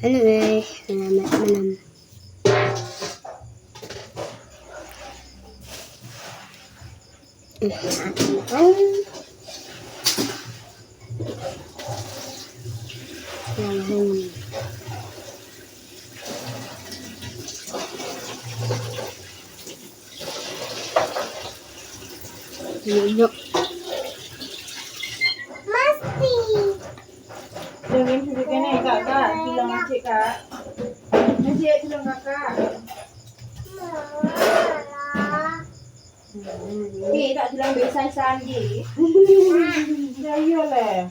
Halo guys, selamat malam. Yuk. Jangan sudah kena kakak, bilang aja kak. Nanti aja bilang kakak. Tak bilang besar lagi. Ya iyalah.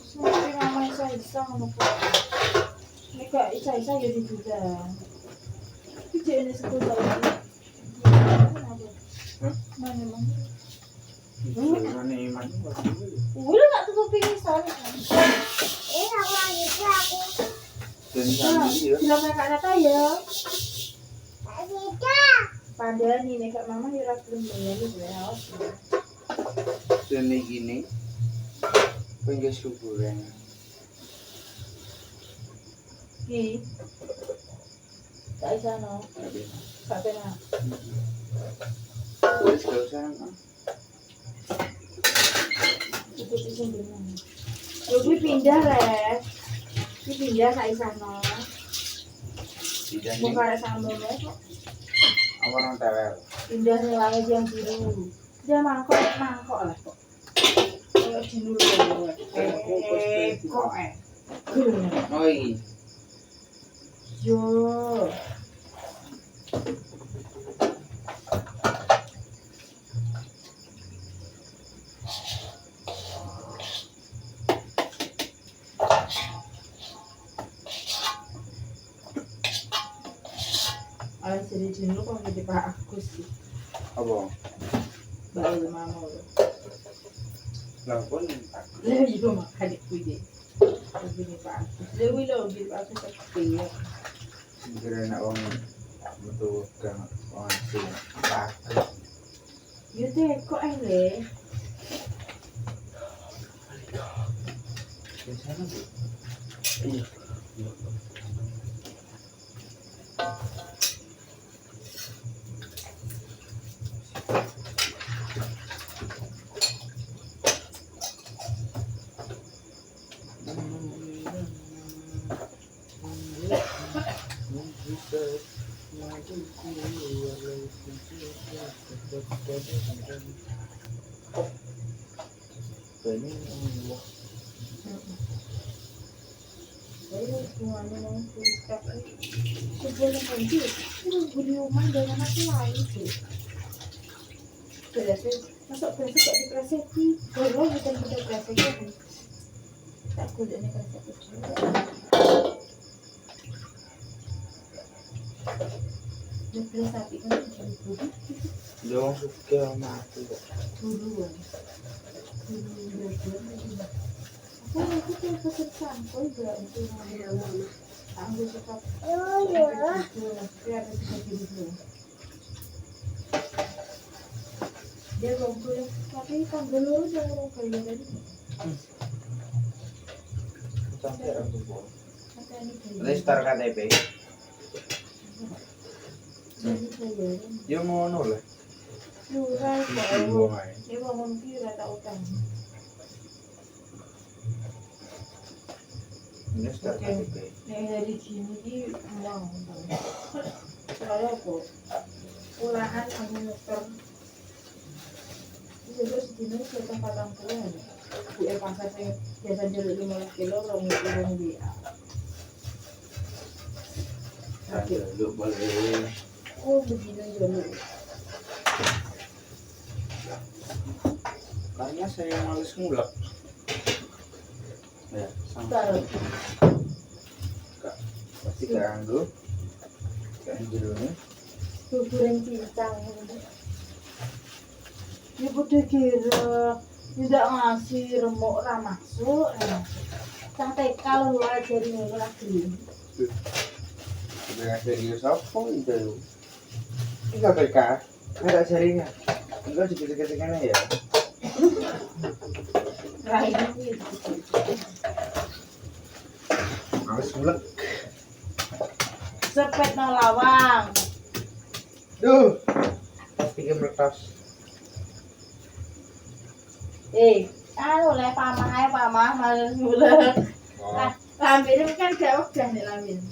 Sampai nama saya apa? Ini kak saya jadi juga. Kerja ini sekolah lagi. Mana mana? Udah tak tutup pingsan. Bilang kakak Nata ya. Padahal nih kak mama ya belum bayar beliau. Dan gini, pengen syukuran. Ki, tak bisa no. Tak pernah. Terus kau sana. Itu sih benar. Gue pindah lah. Ki pindah tak bisa no. Tidak nih, Bukan sambal kok. orang tewel. Pindah nih langit yang biru. Dia mangkok lah kok. Kayak dulu loh. Kok Oi, Yo. Alah jadi dulu kok jadi Pak Agus sih. apa? Baru mama lo. Lampun. Lah juga makan kuwi. Begini Pak Agus. Dewi lo gitu Pak Agus sepi. Segera nak orang betul kan orang sih. Yo teh kok ele. Di sana bu. Iya. Saya semuanya mau tuliskan. Sebelum nanti, itu beli rumah dengan aku lain sih. Berasa, masuk berasa kok dipreseki. Kalau bukan kita preseki, tak kuda nih preseki juga. Dia sapi kan jadi budi. Jangan suka mati kok. Duluan. Duluan. Aku tuh pesan sampai berarti mau ambil cepat. Oh ya. Biar bisa dulu. Dia ngobrol tapi kan dulu jangan ngobrol tadi. Sampai aku bu. Katanya kayak. Register KTP. Jadi saya. Yo ngono lah. Lurai Buang kok. aja. Dia bangun kira tak utang. Register KTP. Yang dari sini di uang. Soalnya kok ulahan administrator. Terus dino kita 40 ada. Bu pasar saya biasa jual 15 kilo rong dia. Ada lu boleh. Oh begini dulu. Karena saya males ngulek. Ya, Taruh. Kak, pasti kanggo. Kan jerone. Kuburan cincang. Ya udah kira tidak ngasih remuk masuk. Sampai kalau ajarin lagi. Dengan serius apa itu? Enggak TK, ada jaringan. Enggak sedikit-sedikitnya ya. Rahim itu. Males ngulek. sepet nang lawang. Duh. Plastiknya meletas. Oleh pamah malah mulek. Oh. Lambene kan gak udah nek lambene.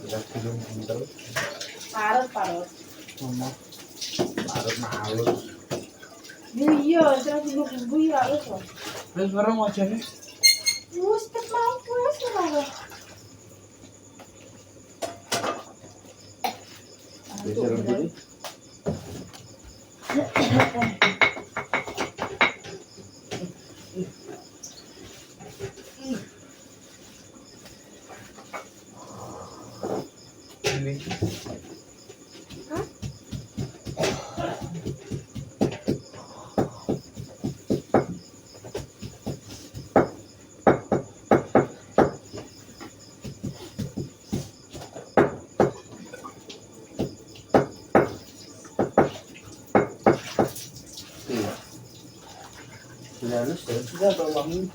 Udah film bentar. Parut. Mama. Parut halus. Iya, terus bumbu ya halus kok. Terus barang wajahnya. Wes tek mau wes ora. Bisa lebih. Ini. Sudah halus ya, sudah bawangin.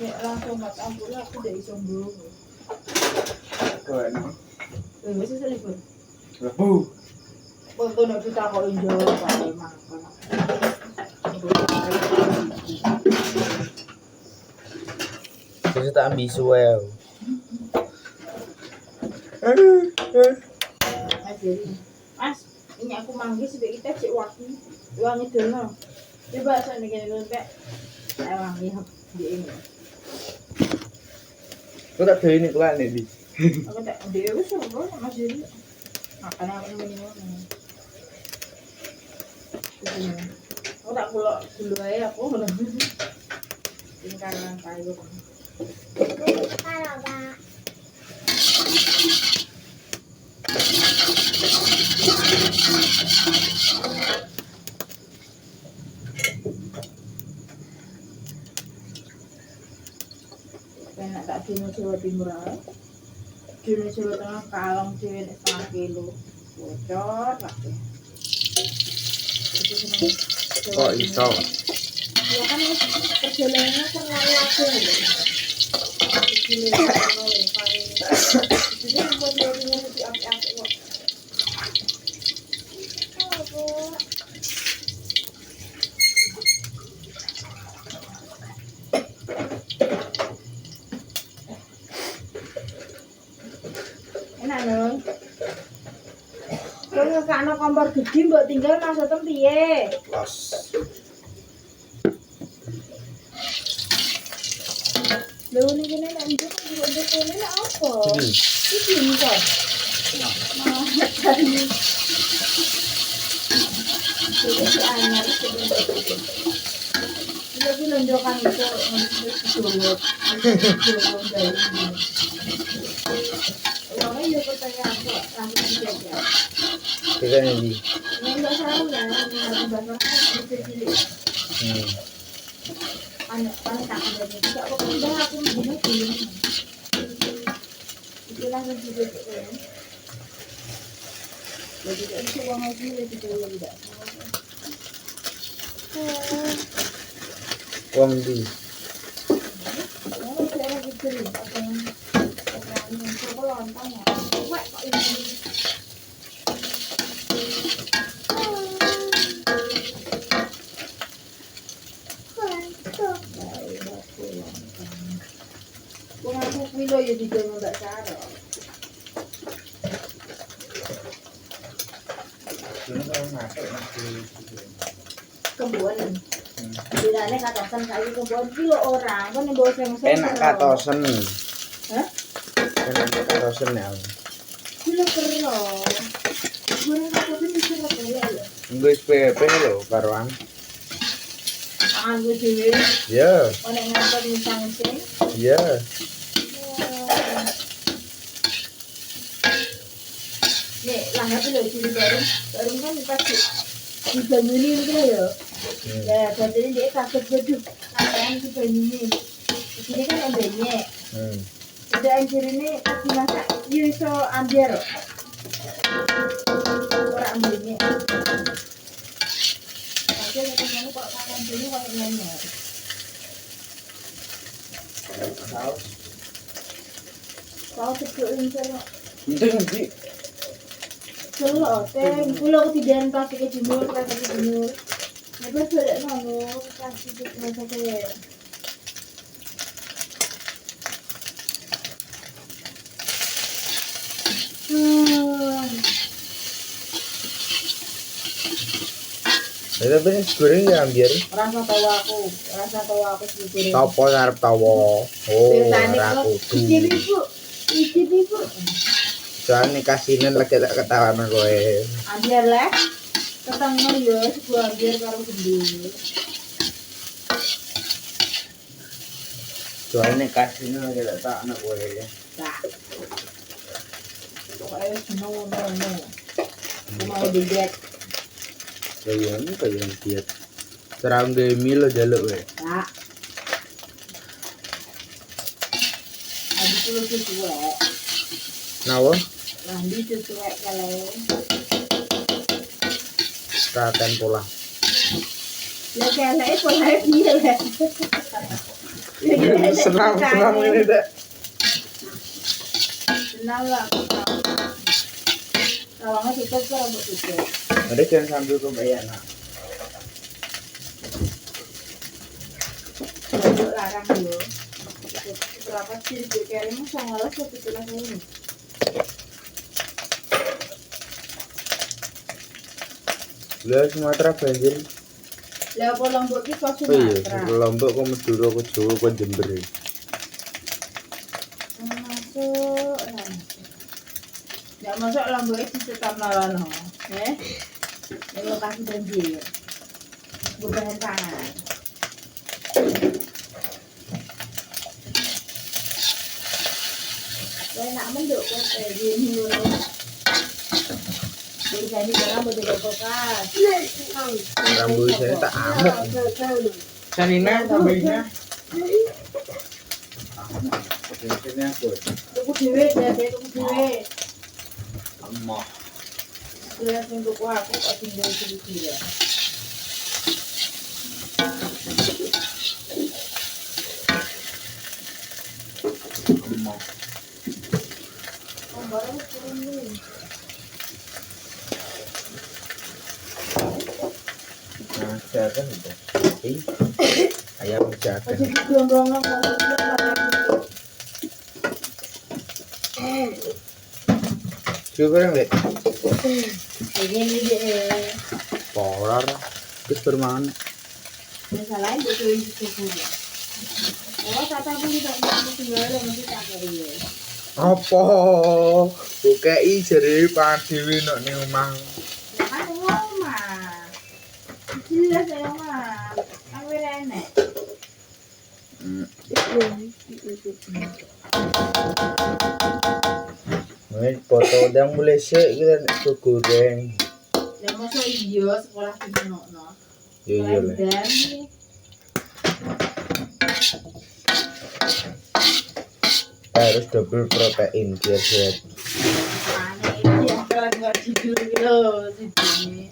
Nek langsung mat ampun aku udah iso mbungu. Keren. Wis selipun. Lebu. Untuk nek ditakoki njawab wae makan. Terus tak ambil suel. Mas, ini aku manggis sudah kita cek wangi dulu. Coba saya bikin lembek. Saya wangi di ini. Kau tak tahu ini kelan nih. Aku tak dia wis semua Mas Jadi. Makan aku minum. Aku tak kulok dulu aja aku belum. Tingkalan kayu. Enak tak dino Jawa Timur ae. Dino Jawa Tengah kalong dhewe nek 1 kilo. Bocor kabeh. Kok iso? Ya kan perjalanannya terlalu agak lho. Ini buat Jawa Timur di apik-apik kok. Enak dong. Kau ngekakno kompor gede mbok tinggal maksudnya piye? Los. Lho niki nek njur njur kene nek apa? Iki njur. Nah, tadi. Jadi anyar sebenarnya. Lagi lonjokan itu dulu. Orangnya ya pertanyaan kok langsung aja. Kita nih. Ini enggak salah ya, ini bahasa bisa cilik. Anak tak ada juga kok udah aku begini belum. Itu langsung juga ya. Jadi itu uang lagi itu tidak. Uang di. Oh, saya lagi beli apa yang coba lontong ya. Wah, kok ini. Kung aku kilo ya di dalam mbak Cara. Kebun. Bilangnya katakan kayu kebun kilo orang kan yang bawa seng-seng. Enak katosen. Hah? Enak katosen ya. Kilo kero. Goreng katosen bisa apa ya? Gue SPP lo karuan. Tangan gue dewe. Ya. Onek ngangkat misang-misang. Ya. Nih, langgar tuh jadi baru kan pasti dibangunin gitu ya. Ya, berarti dia kaget betul. Ngapain dibangunin? Di sini kan ambilnya. Udah anjir ini dimasak. Iya so ambil. Orang ambilnya. selok. Penting sih. Selok teng, kula ketidan kasih ke jemur, kasih ke jemur. Nek balik nono, kasih ke kasih. Ya tapi goreng ya biar. Rasa tahu aku sih. Apa ngarep tawa? Oh, ora kudu. Ibu. Soalnya kasihnya lagi tak ketahuan kowe. Ambiar lah. Ketemu ya, sebuah ambiar karo gendul. Soalnya kasihnya lagi tak tak anak kowe. Tak. Pokoknya seneng ngono. Mau diet. Kayak ini kayak diet. Terang gemil jaluk kowe. Tak. Habis itu sesuai. Nawa? Landi sesuai kalian. Katen pola. Ya kalian pola dia lah. Senang ini deh. Senang lah. Kalau tutup kan rambut tutup. Ada jangan sambil kebayana. Rambut larang dulu. Berapa sih dia kayaknya sangat lah satu tulang ini. Lah Sumatera banjir. Lah apa Lombok ki kok Oh iya, Sumatera. Lombok kok Madura kok Jawa kok Jember. Masuk. Ya masuk Lombok itu tetap nalano. Yang lokasi banjir. Bukan tangan. Saya nak menduk kok di dulu. Jadi jadi jangan betul kulkas. Rambut saya tak amuk. Sanina tambahnya. Ini aku. Tuku dhewe dhewe tuku dhewe. Amok. Lihat untuk aku kok tinggal sedikit ya. Amok. Oh, barang turun nih. Nah, jaga itu. Ayam jaga. Masih gelondongan kalau Coba yang lihat. ini dia. Polar. Terus bermain. Masalahnya itu itu punya. Oh, kata pun tidak mau tinggal masih tak kayak. Apa? Bukai jadi padiwi nok ning omah. Kan rumah. Jelas ya mah. Kan enak. Nih foto udang mulai sih kita tuh goreng. Ya masa iya sekolah di no. Iya lah. Harus double protein biar sehat. Aneh ya kalau nggak tidur gitu sini.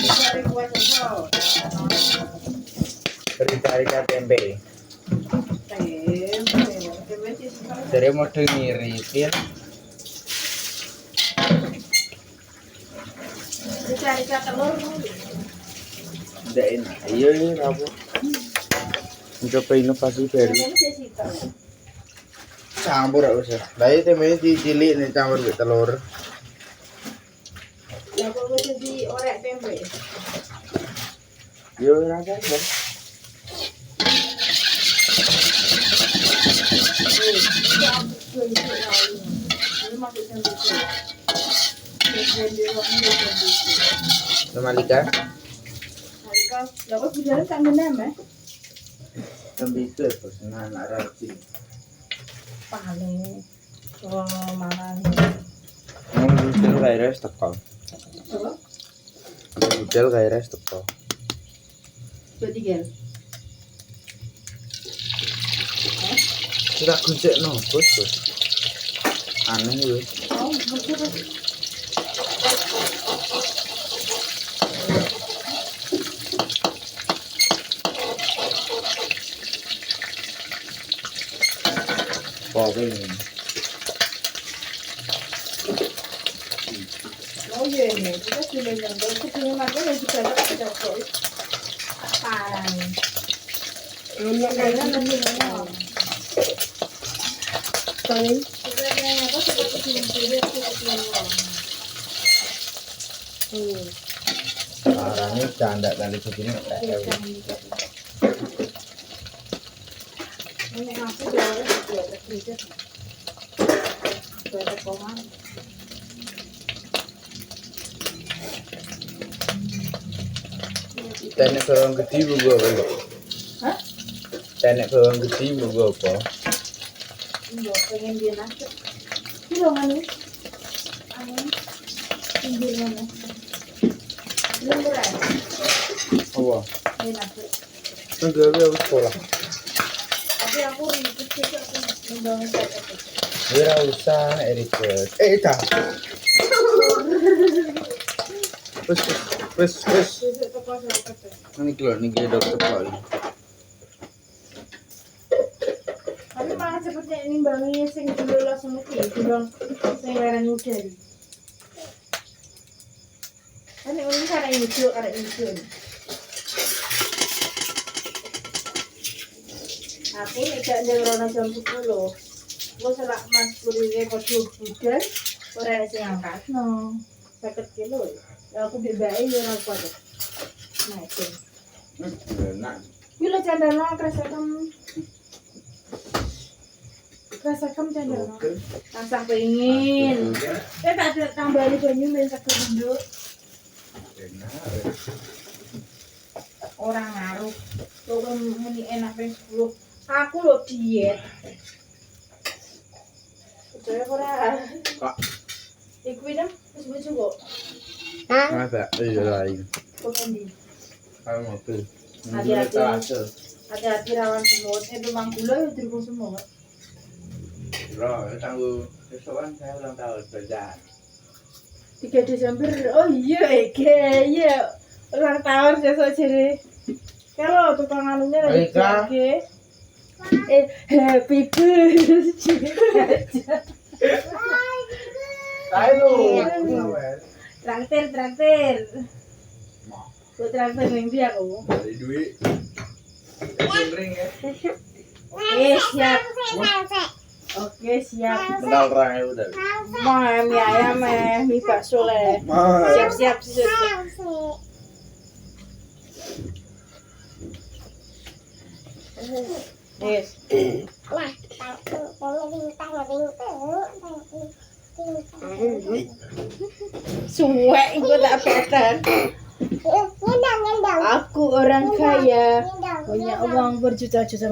Cari kuah soto. Rika tempe. Tempe sih sekarang. Dari model mirip ya. Cari telur. Tidak enak. Iya apa? Mencoba inovasi baru. Campur aku sih. Dari tempe cilik nih campur ke telur. Ya kok bisa di orek tempe. Yo rasa bang. Malika. Dapat bicara tanggung nama. Tempe itu pesanan anak rajin. Paling kalau mana Budel kayak res teko. coba Budel kayak res teko. jadi gel. Tidak kucek no, bos. Aneh ya. Oh, betul. Apa ini? Oh iya nih, kita sudah nyanggol sebelum makan yang juga ada kok. Parah nih. Minyak Karena lagi. lebih banyak. Soalnya Sebenarnya apa seperti film-film Ini canda kali begini. ini aku jualnya juga terkejut. Jual potongan. Tenek bawang gede buku apa lho? Hah? Tenek bawang gede buku apa? Enggak pengen dia nasi. Ini dong anu. Anu. Pinggir mana? Belum berat. Apa? Dia nasi. Enggak ada sekolah. Tapi aku ribet sih aku membangun satu. Ora usah nek ribet. Dah. Wes. Besok toko siapa tuh? Niki lho, niki dokter kok. Tapi malah cepetnya ini bangi sing dulu langsung iki, dibang sing lereng muda iki. Kan ini karena ini tuh, karena ini tuh. Aku nek gak nyerono jam 10. Gua selak Mas kurine padha budal, ora sing angkatno. 50 kilo. Ya aku bebae yo ora kuat. Nah, itu. Enak. Kuwi lho candana kresekem. Kresekem candana. Rasa pengen. Tak tambahi banyu men sak nduk. Enak. Orang ngaruh. Kok muni enak ping 10. Aku lho diet. Percaya ora? Kak. Iku dah wis lucu kok. Hah? Ada. Iya lain. Kok endi? Kalau mobil. Hati-hati. Hati-hati rawan semut. Itu mang gula ya dirgo semut. Bro, tangguh besokan saya ulang tahun berjalan. 3 Desember. Oh iya, iya. Ulang tahun besok jere. Kalau tukang anunya lagi Eka. lagi. Happy birthday. Ayo. Traktir. Gue traktir mimpi aku. Dari duit. Jengkring ya. Siap. Oke, siap. Mental orang udah. Mau mie ayam mie bakso le. Siap. Yes. Suwek gue tak petan. Aku orang kaya, punya uang berjuta-juta.